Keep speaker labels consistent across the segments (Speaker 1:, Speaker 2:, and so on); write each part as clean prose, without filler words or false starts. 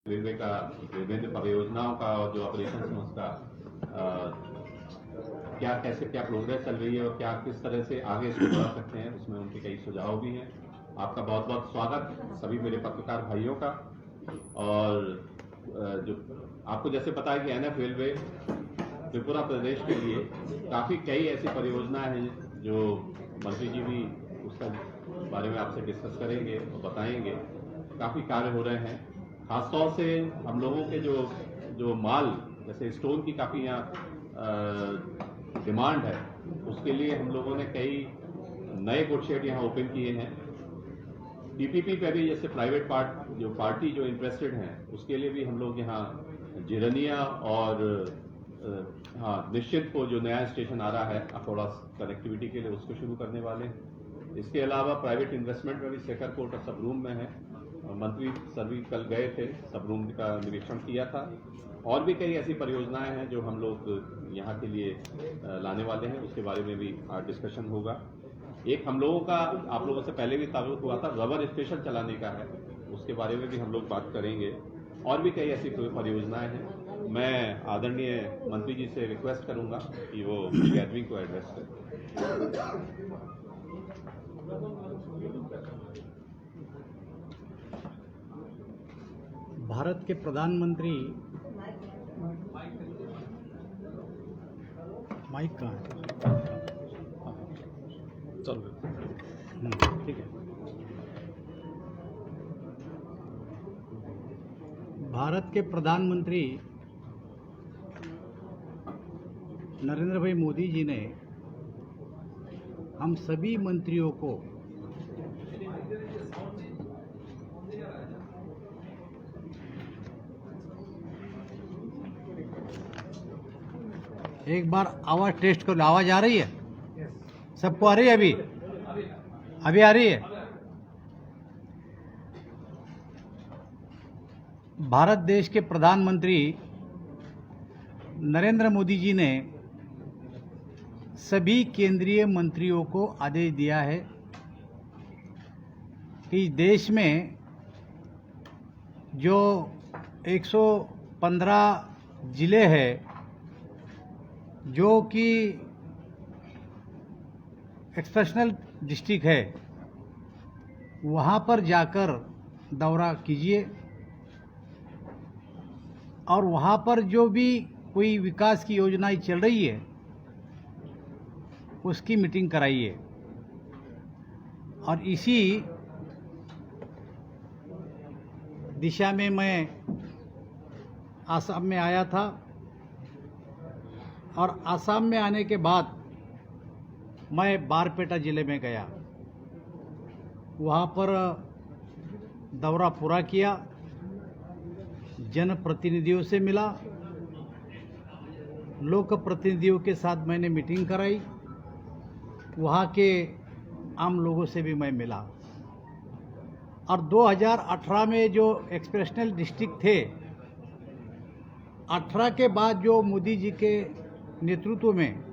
Speaker 1: Railway का विभिन्न परियोजनाओं का और जो ऑपरेशन है उसका क्या प्रोग्रेस चल रही है और क्या किस तरह से आगे इसको बढ़ा सकते हैं, उसमें उनके कई सुझाव भी हैं। आपका बहुत बहुत स्वागत सभी मेरे पत्रकार भाइयों का। और जो आपको जैसे पता है कि एनएफ रेलवे त्रिपुरा प्रदेश के लिए कई ऐसी परियोजनाएं हैं जो मंत्री जी भी उसका बारे में आपसे डिस्कस करेंगे और बताएंगे। काफ़ी कार्य हो रहे हैं, खासतौर से हम लोगों के जो माल जैसे स्टोन की काफ़ी यहाँ डिमांड है, उसके लिए हम लोगों ने कई नए गुडशेड यहाँ ओपन किए हैं। पीपीपी पे भी जैसे प्राइवेट पार्टी जो इंटरेस्टेड हैं उसके लिए भी हम लोग यहाँ जिरनिया और निश्चित को जो नया स्टेशन आ रहा है अखौड़ा कनेक्टिविटी के लिए उसको शुरू करने वाले हैं। इसके अलावा प्राइवेट इन्वेस्टमेंट में भी शेखर कोर्ट और सब रूम में है। मंत्री सर भी कल गए थे, सब रूम का निरीक्षण किया था। और भी कई ऐसी परियोजनाएं हैं जो हम लोग यहाँ के लिए लाने वाले हैं, उसके बारे में भी आज डिस्कशन होगा। एक हम लोगों का आप लोगों से पहले भी ताल्लुक हुआ था, रबर स्टेशन चलाने का है, उसके बारे में भी हम लोग बात करेंगे। और भी कई ऐसी परियोजनाएं हैं। मैं आदरणीय मंत्री जी से रिक्वेस्ट करूंगा कि वो गैदरिंग को एड्रेस करें।
Speaker 2: भारत के प्रधानमंत्री माइक कहाँ है? चल ठीक है। भारत के प्रधानमंत्री नरेंद्र भाई मोदी जी ने हम सभी मंत्रियों को एक बार आवाज टेस्ट कर लो। आवाज आ रही है? सबको आ रही है? अभी आ रही है? भारत देश के प्रधानमंत्री नरेंद्र मोदी जी ने सभी केंद्रीय मंत्रियों को आदेश दिया है कि देश में जो 115 जिले हैं जो कि एक्सप्रेशनल डिस्ट्रिक्ट है, वहाँ पर जाकर दौरा कीजिए और वहाँ पर जो भी कोई विकास की योजनाएं चल रही है उसकी मीटिंग कराइए। और इसी दिशा में मैं आसाम में आया था और आसाम में आने के बाद मैं बारपेटा जिले में गया, वहाँ पर दौरा पूरा किया, जनप्रतिनिधियों से मिला, लोक प्रतिनिधियों के साथ मैंने मीटिंग कराई, वहाँ के आम लोगों से भी मैं मिला। और 2018 में जो एक्सप्रेशनल डिस्ट्रिक्ट थे, 18 के बाद जो मोदी जी के नेतृत्व में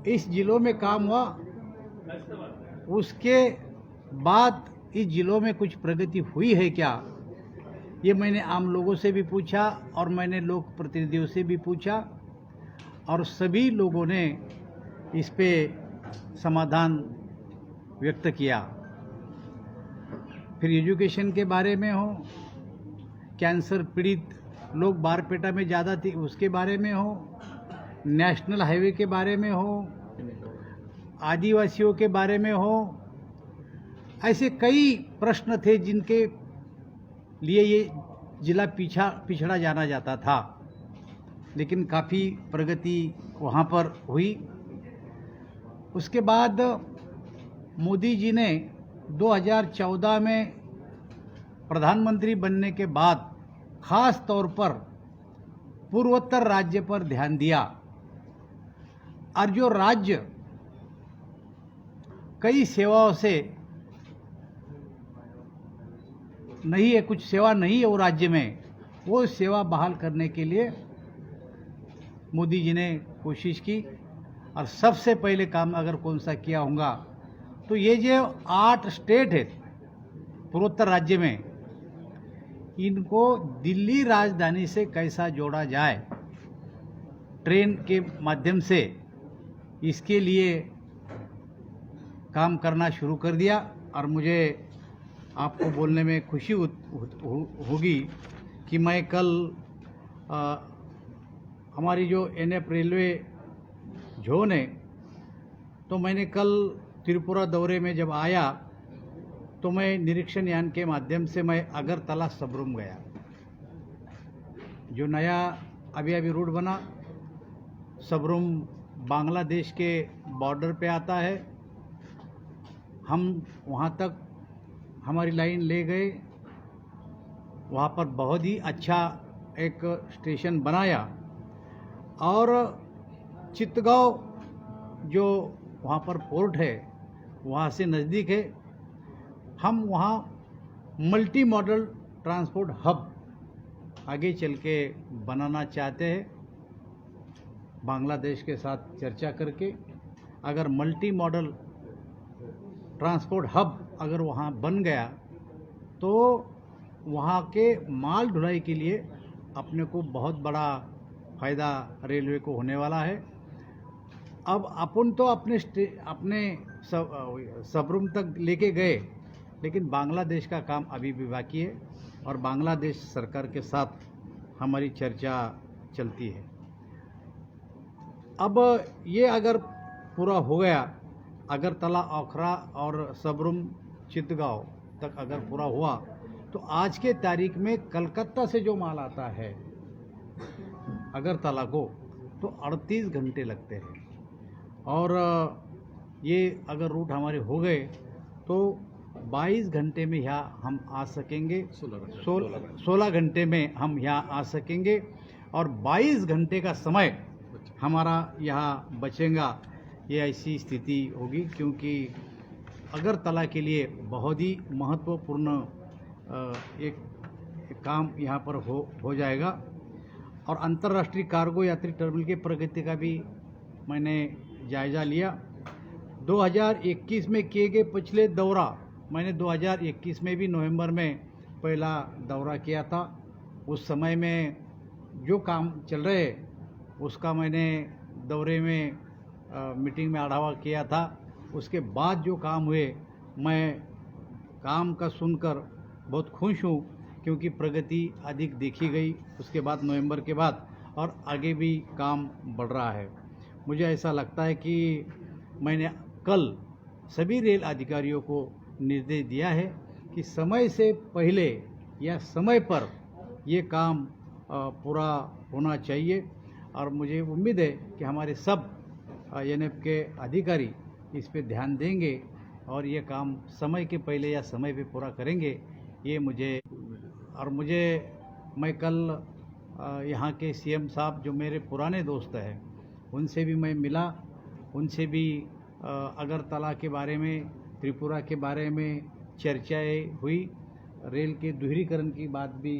Speaker 2: इस जिलों में काम हुआ, उसके बाद इस जिलों में कुछ प्रगति हुई है क्या, ये मैंने आम लोगों से भी पूछा और मैंने लोक प्रतिनिधियों से भी पूछा और सभी लोगों ने इस पे समाधान व्यक्त किया। फिर एजुकेशन के बारे में हो, कैंसर पीड़ित लोग बारपेटा में ज़्यादा थी उसके बारे में हो, नेशनल हाईवे के बारे में हो, आदिवासियों के बारे में हो, ऐसे कई प्रश्न थे जिनके लिए ये जिला पिछड़ा जाना जाता था, लेकिन काफ़ी प्रगति वहाँ पर हुई। उसके बाद मोदी जी ने 2014 में प्रधानमंत्री बनने के बाद खास तौर पर पूर्वोत्तर राज्य पर ध्यान दिया और जो राज्य कई सेवाओं से नहीं है, कुछ सेवा नहीं है वो राज्य में, वो सेवा बहाल करने के लिए मोदी जी ने कोशिश की। और सबसे पहले काम अगर कौन सा किया होगा तो ये जो 8 स्टेट है पूर्वोत्तर राज्य में, इनको दिल्ली राजधानी से कैसा जोड़ा जाए ट्रेन के माध्यम से, इसके लिए काम करना शुरू कर दिया। और मुझे आपको बोलने में खुशी होगी कि मैं कल हमारी जो एनएफ रेलवे जोन है, तो मैंने कल त्रिपुरा दौरे में जब आया तो मैं निरीक्षण यान के माध्यम से मैं अगरतला सबरूम गया। जो नया अभी रूट बना, सबरूम बांग्लादेश के बॉर्डर पे आता है। हम वहाँ तक हमारी लाइन ले गए, वहाँ पर बहुत ही अच्छा एक स्टेशन बनाया और चित्तगांव जो वहाँ पर पोर्ट है वहाँ से नज़दीक है। हम वहाँ मल्टी मॉडल ट्रांसपोर्ट हब आगे चल के बनाना चाहते हैं, बांग्लादेश के साथ चर्चा करके। अगर मल्टी मॉडल ट्रांसपोर्ट हब अगर वहाँ बन गया तो वहाँ के माल ढुलाई के लिए अपने को बहुत बड़ा फ़ायदा रेलवे को होने वाला है। अब अपन तो अपने सबरूम तक लेके गए, लेकिन बांग्लादेश का काम अभी भी बाकी है और बांग्लादेश सरकार के साथ हमारी चर्चा चलती है। अब ये अगर पूरा हो गया, अगरतला ओखला और सबरूम चित्तगांव तक अगर पूरा हुआ तो आज के तारीख में कलकत्ता से जो माल आता है अगरतला को तो 38 घंटे लगते हैं। और ये अगर रूट हमारे हो गए तो 22 घंटे में यहाँ हम आ सकेंगे, 16 घंटे में हम यहाँ आ सकेंगे और 22 घंटे का समय हमारा यहाँ बचेगा। ये ऐसी स्थिति होगी क्योंकि अगरतला के लिए बहुत ही महत्वपूर्ण एक काम यहाँ पर हो जाएगा। और अंतर्राष्ट्रीय कार्गो यात्री टर्मिनल की प्रगति का भी मैंने जायज़ा लिया। 2021 में किए गए पिछले दौरा, मैंने 2021 में भी नवंबर में पहला दौरा किया था। उस समय में जो काम चल रहे उसका मैंने दौरे में मीटिंग में आढ़ावा किया था। उसके बाद जो काम हुए, मैं काम का सुनकर बहुत खुश हूँ क्योंकि प्रगति अधिक देखी गई उसके बाद, नवंबर के बाद, और आगे भी काम बढ़ रहा है। मुझे ऐसा लगता है कि मैंने कल सभी रेल अधिकारियों को निर्देश दिया है कि समय से पहले या समय पर ये काम पूरा होना चाहिए। और मुझे उम्मीद है कि हमारे सब एनएफ के अधिकारी इस पे ध्यान देंगे और ये काम समय के पहले या समय पे पूरा करेंगे। ये मैं कल यहाँ के सीएम साहब जो मेरे पुराने दोस्त हैं उनसे भी मैं मिला, उनसे भी अगरतला के बारे में, त्रिपुरा के बारे में चर्चाएं हुई। रेल के दोहरीकरण की बात भी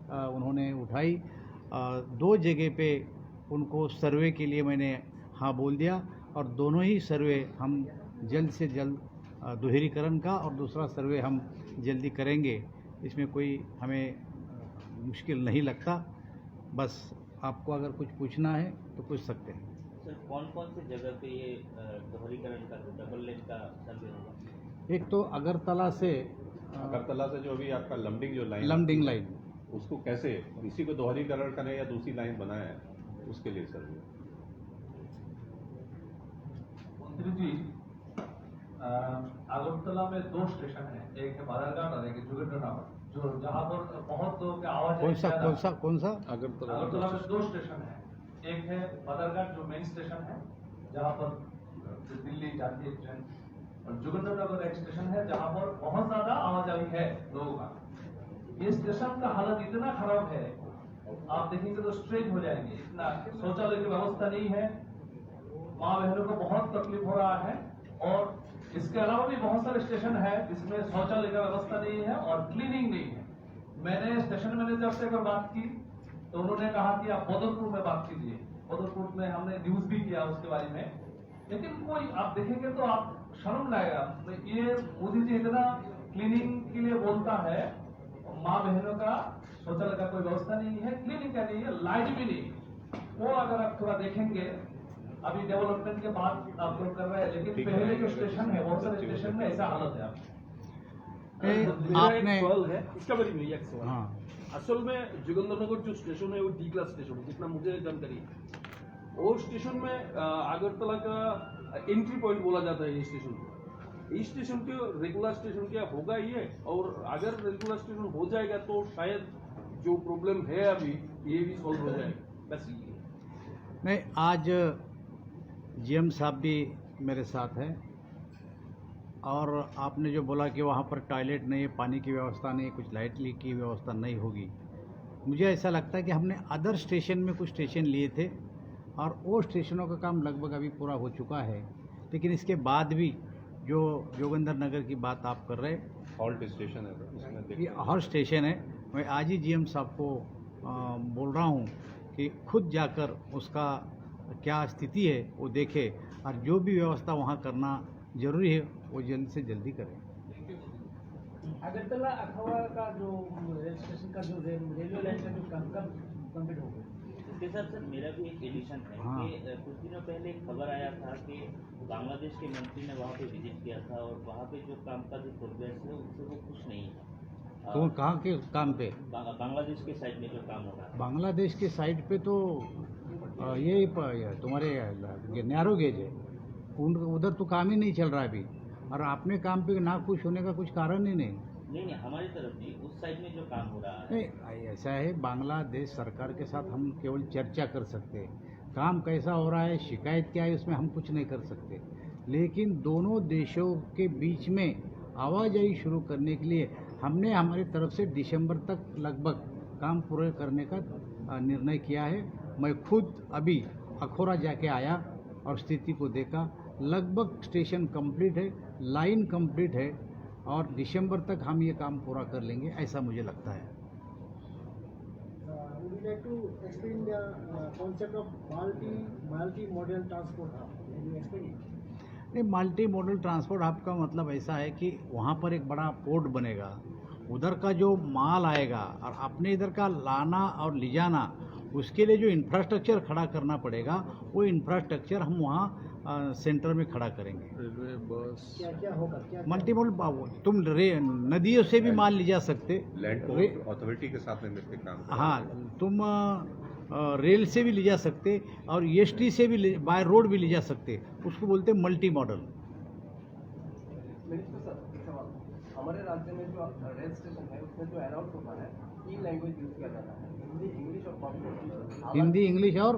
Speaker 2: उन्होंने उठाई। 2 जगह पे उनको सर्वे के लिए मैंने हाँ बोल दिया और दोनों ही सर्वे हम जल्द से जल्द दोहरीकरण का और दूसरा सर्वे हम जल्दी करेंगे। इसमें कोई हमें मुश्किल नहीं लगता। बस आपको अगर कुछ पूछना है तो पूछ सकते हैं।
Speaker 3: सर, कौन-कौन सी जगह पे ये दोहरीकरण का डबल लेन का सर्वे होगा?
Speaker 2: एक तो अगरतला से
Speaker 1: जो अभी आपका
Speaker 2: लमडिंग लाइन
Speaker 1: उसको कैसे इसी को दोहरीकरण करें या दूसरी लाइन बनाए उसके लिए सर्वे।
Speaker 4: मंत्री जी, अगरतला में 2 स्टेशन है, एक है बादरघाट और एक है जुगेन्द्रनगर, जो जहाँ पर बहुत लोगों की आवाजाही
Speaker 2: कौन सा
Speaker 4: अगरतला में 2 स्टेशन है। एक है बादरघाट जो मेन स्टेशन है जहाँ पर दिल्ली जाती है ट्रेन, और जुगेन्द्रनगर एक स्टेशन है जहाँ पर बहुत ज्यादा आवाजाही है लोगों का। ये स्टेशन का हालत इतना खराब है, आप देखेंगे तो स्ट्रेन हो जाएंगे। इतना शौचालय की व्यवस्था नहीं है, माँ बहनों को बहुत तकलीफ हो रहा है। और इसके अलावा भी बहुत सारे स्टेशन है जिसमें शौचालय का व्यवस्था नहीं है और क्लीनिंग नहीं है। मैंने स्टेशन मैनेजर से अगर बात की तो उन्होंने कहा कि आप बदरपुर में बात कीजिए। बदरपुर में हमने न्यूज भी किया उसके बारे में, लेकिन कोई आप देखेंगे तो आप शर्म लाएगा। ये मोदी जी इतना क्लीनिंग के लिए बोलता है, माँ बहनों का शौचालय का कोई व्यवस्था नहीं है, क्लीनिंग का नहीं है, लाइट भी नहीं। वो अगर आप थोड़ा देखेंगे, अभी डेवलपमेंट के बाद आप लोग कर रहे हैं, लेकिन पहले जो स्टेशन है बहुत सारे स्टेशन में ऐसा हालत है।
Speaker 5: मेरा
Speaker 2: आपने
Speaker 5: एक सवाल है, इसका बारे में एक सवाल।
Speaker 2: हाँ
Speaker 5: असल में जोगिंद्रनगर जो स्टेशन है वो डी क्लास स्टेशन है, जितना मुझे जानकारी है। वो स्टेशन में अगरतला का एंट्री पॉइंट बोला जाता है ये स्टेशन को। इस स्टेशन के रेगुलर स्टेशन क्या होगा ये, और अगर रेगुलर स्टेशन हो जाएगा तो शायद जो प्रॉब्लम है अभी ये भी सॉल्व हो जाएगा। बस
Speaker 2: नहीं, आज जीएम साहब भी मेरे साथ हैं और आपने जो बोला कि वहाँ पर टॉयलेट नहीं है, पानी की व्यवस्था नहीं है, कुछ लाइट की व्यवस्था नहीं होगी, मुझे ऐसा लगता है कि हमने अदर स्टेशन में कुछ स्टेशन लिए थे और वो स्टेशनों का काम लगभग अभी पूरा हो चुका है। लेकिन इसके बाद भी जो जोगिंदर की बात आप कर रहे हैं,
Speaker 1: हॉल्ट स्टेशन है उसमें
Speaker 2: ये
Speaker 1: देखिए।
Speaker 2: हर स्टेशन है। मैं आज ही जीएम साहब को बोल रहा हूँ कि खुद जाकर उसका क्या स्थिति है वो देखे और जो भी व्यवस्था वहाँ करना जरूरी है वो जल्द से जल्दी करें।
Speaker 3: अगरतला अखवा का जो रेल स्टेशन का जो रेलवे लाइन का जो काम कंप्लीट हो गया, इसके साथ साथ मेरा भी एक एडिशन है
Speaker 2: हाँ।
Speaker 3: कि कुछ दिनों पहले एक खबर आया था कि बांग्लादेश के मंत्री ने वहाँ पे विजिट किया था और वहाँ पे जो काम का जो प्रोग्रेस है उससे वो खुश नहीं है।
Speaker 2: तो कहाँ के काम पे?
Speaker 3: बांग्लादेश के साइड में जो काम हो रहा है,
Speaker 2: बांग्लादेश के साइड पे तो ये तुम्हारे नैरो गेज है, उधर तो काम ही नहीं चल रहा है अभी। और अपने काम पे ना खुश होने का कुछ कारण ही नहीं।
Speaker 3: नहीं हमारी तरफ नहीं, उस साइड में जो काम हो रहा है।
Speaker 2: नहीं, ऐसा है, बांग्लादेश सरकार के साथ हम केवल चर्चा कर सकते हैं। काम कैसा हो रहा है, शिकायत क्या है, उसमें हम कुछ नहीं कर सकते। लेकिन दोनों देशों के बीच में आवाजाही शुरू करने के लिए हमने हमारी तरफ से दिसंबर तक लगभग काम पूरे करने का निर्णय किया है। मैं खुद अभी अखौरा जाके आया और स्थिति को देखा। लगभग स्टेशन कंप्लीट है, लाइन कंप्लीट है और दिसंबर तक हम ये काम पूरा कर लेंगे, ऐसा मुझे लगता है।
Speaker 6: Would you like to explain the concept of multi-modal transport hub? Can you explain it?
Speaker 2: नहीं, मल्टी मॉडल ट्रांसपोर्ट हब का मतलब ऐसा है कि वहाँ पर एक बड़ा पोर्ट बनेगा, उधर का जो माल आएगा और अपने इधर का लाना और ले जाना, उसके लिए जो इंफ्रास्ट्रक्चर खड़ा करना पड़ेगा वो इंफ्रास्ट्रक्चर हम वहाँ सेंटर में खड़ा करेंगे।
Speaker 5: रेलवे बस
Speaker 6: क्या क्या होगा? क्या
Speaker 2: मल्टी मॉडल तुम नदियों से भी माल ले जा सकते,
Speaker 1: लैंड पोर्ट अथॉरिटी के साथ में मिलकर काम करें।
Speaker 2: हाँ, तुम रेल से भी ले जा सकते और EST से भी बाय रोड भी ले जा सकते, उसको बोलते हैं मल्टी मॉडल।
Speaker 7: मिनिस्टर सर, एक सवाल। हमारे राज्य में जो रेल स्टेशन है उसमें जो अनाउंस होता है 3 लैंग्वेज यूज किया जाता है, हिंदी, इंग्लिश और कॉकबोरक।
Speaker 2: हिंदी, इंग्लिश और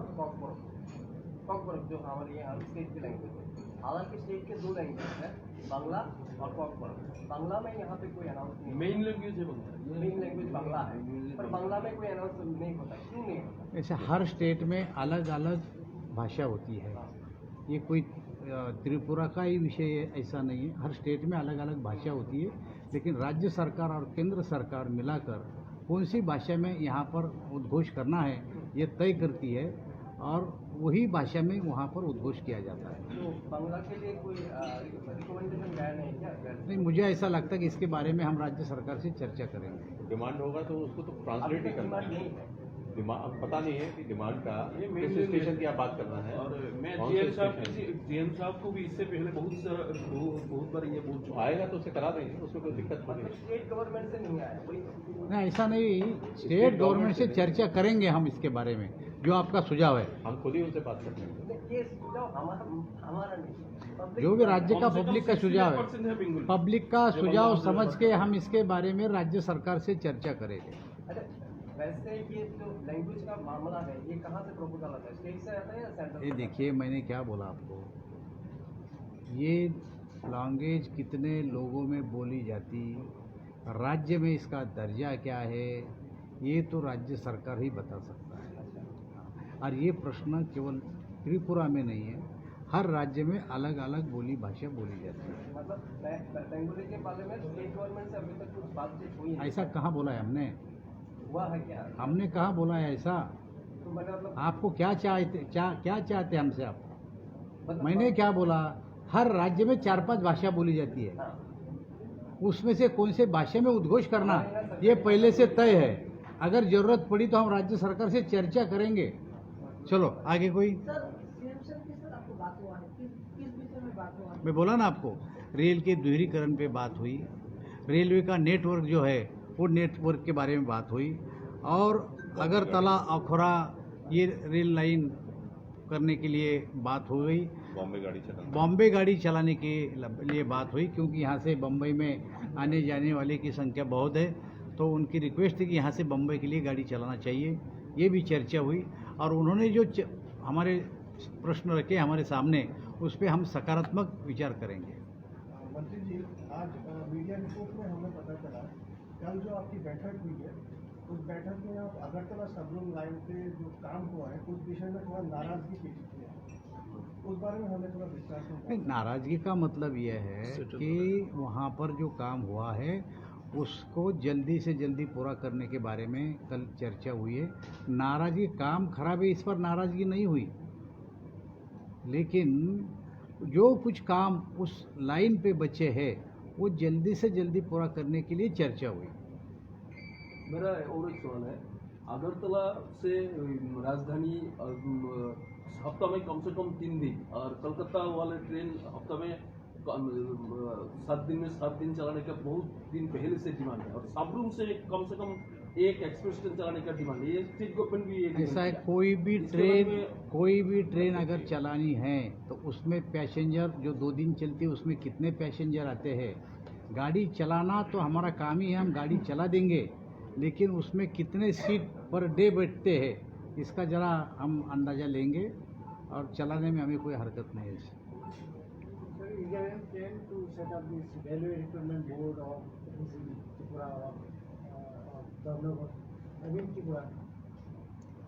Speaker 7: कॉकबोरक जो हमारे यहाँ स्टेट की लैंग्वेज है। हालांकि स्टेट के 2 लैंग्वेज है, बांग्ला और कॉकबोरक। बांग्ला में यहाँ पे कोई अनाउंस नहीं,
Speaker 5: मेन लैंग्वेज है बांग्ला।
Speaker 7: मेन लैंग्वेज बांग्ला है, पर बांग्ला में कोई अनाउंस नहीं होता। क्यों नहीं होता?
Speaker 2: ऐसे हर स्टेट में अलग अलग भाषा होती है। ये कोई त्रिपुरा का ही विषय है ऐसा नहीं है, हर स्टेट में अलग अलग भाषा होती है। लेकिन राज्य सरकार और केंद्र सरकार मिलाकर कौन सी भाषा में यहाँ पर उद्घोष करना है ये तय करती है और वही भाषा में वहाँ पर उद्घोष किया जाता है।
Speaker 7: तो बांग्ला के लिए कोई रिकमेंडेशन गया नहीं क्या?
Speaker 2: नहीं, मुझे ऐसा लगता है कि इसके बारे में हम राज्य सरकार से चर्चा करेंगे।
Speaker 1: डिमांड होगा तो उसको तो ट्रांसलेट ही करना
Speaker 7: डिमांड
Speaker 1: है।
Speaker 7: नहीं है।
Speaker 1: डिमांड पता नहीं है कि डिमांड का
Speaker 5: ये मेन
Speaker 1: किस स्टेशन की आप बात करना है
Speaker 5: और मैं
Speaker 1: कौन से
Speaker 5: जीएम
Speaker 1: स्टेशन?
Speaker 5: साहब को भी इससे पहले बहुत बार ये बोल चुका।
Speaker 1: आएगा तो उसे करा देंगे, उसमें कोई दिक्कत नहीं
Speaker 7: मतलब
Speaker 1: है।
Speaker 7: स्टेट गवर्नमेंट से नहीं आया वही तो।
Speaker 2: नहीं, ऐसा नहीं, स्टेट गवर्नमेंट से चर्चा करेंगे हम इसके बारे में, जो आपका सुझाव है।
Speaker 1: हम खुद ही उनसे बात करते हैं।
Speaker 7: ये सुझाव हमारा नहीं, public
Speaker 2: जो भी राज्य का
Speaker 5: कम से कम
Speaker 2: पब्लिक का सुझाव
Speaker 5: 60% है
Speaker 2: है,
Speaker 5: बिल्कुल।
Speaker 2: पब्लिक का सुझाव समझ के हम इसके बारे में राज्य सरकार से चर्चा करेंगे।
Speaker 7: अच्छा, वैसे ये जो लैंग्वेज का मामला है ये कहाँ से प्रपोजल आता है? स्टेट से आता है या सेंट्रल?
Speaker 2: ये देखिए, मैंने क्या बोला आपको, ये लैंग्वेज कितने लोगों में बोली जाती, राज्य में इसका दर्जा क्या है, ये तो राज्य सरकार ही बता सकता है। और ये प्रश्न केवल त्रिपुरा में नहीं है, हर राज्य में अलग अलग बोली भाषा बोली जाती है।
Speaker 7: मतलब बेंगोली के बारे में स्टेट गवर्नमेंट से अभी तक कुछ बातचीत हुई है?
Speaker 2: ऐसा कहाँ बोला है हमने?
Speaker 7: हुआ है क्या?
Speaker 2: हमने कहाँ बोला है ऐसा?
Speaker 7: तो मैंने मतलब
Speaker 2: आपको क्या चाहते हमसे आप?
Speaker 7: मतलब-
Speaker 2: मैंने क्या बोला, हर राज्य में 4-5 भाषा बोली जाती है।
Speaker 7: हाँ,
Speaker 2: उसमें से कौन से भाषा में उद्घोष करना ये पहले से तय है। अगर जरूरत पड़ी तो हम राज्य सरकार से चर्चा करेंगे। चलो आगे कोई। मैं बोला ना आपको, रेल के दोहरीकरण पे बात हुई, रेलवे का नेटवर्क जो है वो नेटवर्क के बारे में बात हुई, और अगरतला अखौरा ये रेल लाइन करने के लिए बात हो गई। बॉम्बे गाड़ी चलाने के लिए बात हुई, क्योंकि यहाँ से बम्बई में आने जाने वाले की संख्या बहुत है, तो उनकी रिक्वेस्ट थी कि यहाँ से बम्बई के लिए गाड़ी चलाना चाहिए। ये भी चर्चा हुई, और उन्होंने जो हमारे प्रश्न रखे हमारे सामने, उस पर हम सकारात्मक विचार करेंगे।
Speaker 6: मंत्री जी, आज मीडिया रिपोर्ट में हमें पता चला, कल जो आपकी बैठक हुई है, उस बैठक में आप अगरतला सबरूम लाइन पे जो काम हुआ है उस विषय में थोड़ा नाराजगी पेश की है, उस बारे में हमें थोड़ा विस्तार से।
Speaker 2: नाराजगी का मतलब यह है कि वहाँ पर जो काम हुआ है उसको जल्दी से जल्दी पूरा करने के बारे में कल चर्चा हुई है। नाराजगी, काम खराब है इस पर नाराजगी नहीं हुई, लेकिन जो कुछ काम उस लाइन पे बचे हैं वो जल्दी से जल्दी पूरा करने के लिए चर्चा हुई।
Speaker 5: मेरा और एक सवाल है, अगरतला से राजधानी हफ्ता में कम से कम 3 दिन, और कलकत्ता वाले ट्रेन हफ्ता में 7 दिन में 7 दिन चलाने का बहुत दिन पहले से डिमांड है, और सबरूम से कम एक एक्सप्रेस ट्रेन चलाने का डिमांड है। ये स्टेट गवर्नमेंट भी एक
Speaker 2: ऐसा है, कोई भी ट्रेन अगर चलानी है तो उसमें पैसेंजर जो 2 दिन चलती है उसमें कितने पैसेंजर आते हैं। गाड़ी चलाना तो हमारा काम ही है, हम गाड़ी चला देंगे, लेकिन उसमें कितने सीट पर डे बैठते हैं इसका जरा हम अंदाज़ा लेंगे, और चलाने में हमें कोई हरकत नहीं है।
Speaker 6: Is there any plan to set up this railway recruitment board of Tripura or Dharnagar? I mean Tripura.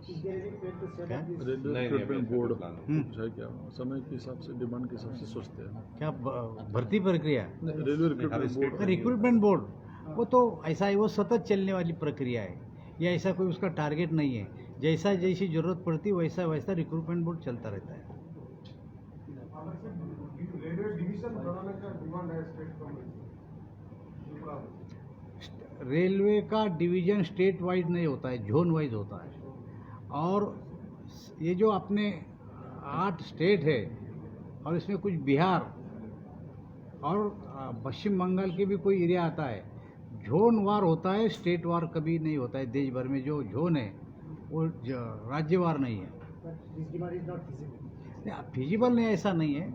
Speaker 6: Is there any plan to set up this?
Speaker 8: Railway recruitment board है क्या, समय के हिसाब से, डिमांड के हिसाब से सोचते हैं
Speaker 2: क्या भर्ती प्रक्रिया?
Speaker 8: Railway recruitment board.
Speaker 2: Recruitment board वो तो ऐसा है, वो सतत चलने वाली प्रक्रिया है, या ऐसा कोई उसका टारगेट नहीं है। जैसा जैसी जरूरत पड़ती वैसा वैसा रिक्रूटमेंट बोर्ड चलता रहता है।
Speaker 6: रेलवे डिवीजन बनाने का डिमांड है स्टेट गवर्नमेंट।
Speaker 2: रेलवे का डिवीजन स्टेट वाइज नहीं होता है, जोन वाइज होता है। और ये जो अपने 8 स्टेट है, और इसमें कुछ बिहार और पश्चिम बंगाल के भी कोई एरिया आता है, जोन वार होता है, स्टेट वार कभी नहीं होता है। देश भर में जो जोन है वो राज्यवार नहीं है। फिजिबल नहीं, ऐसा नहीं है।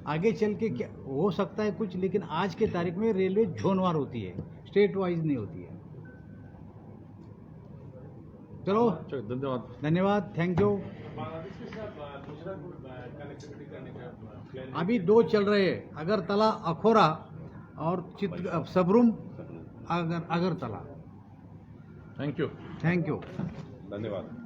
Speaker 2: आगे चल के क्या हो सकता है कुछ, लेकिन आज के तारीख में रेलवे जोनवार होती है, स्टेट वाइज नहीं होती है। चलो धन्यवाद, थैंक यू। अभी 2 चल रहे हैं, अगरतला अखौरा और Sabroom Agartala.
Speaker 8: Thank you.
Speaker 2: Thank you,
Speaker 1: धन्यवाद।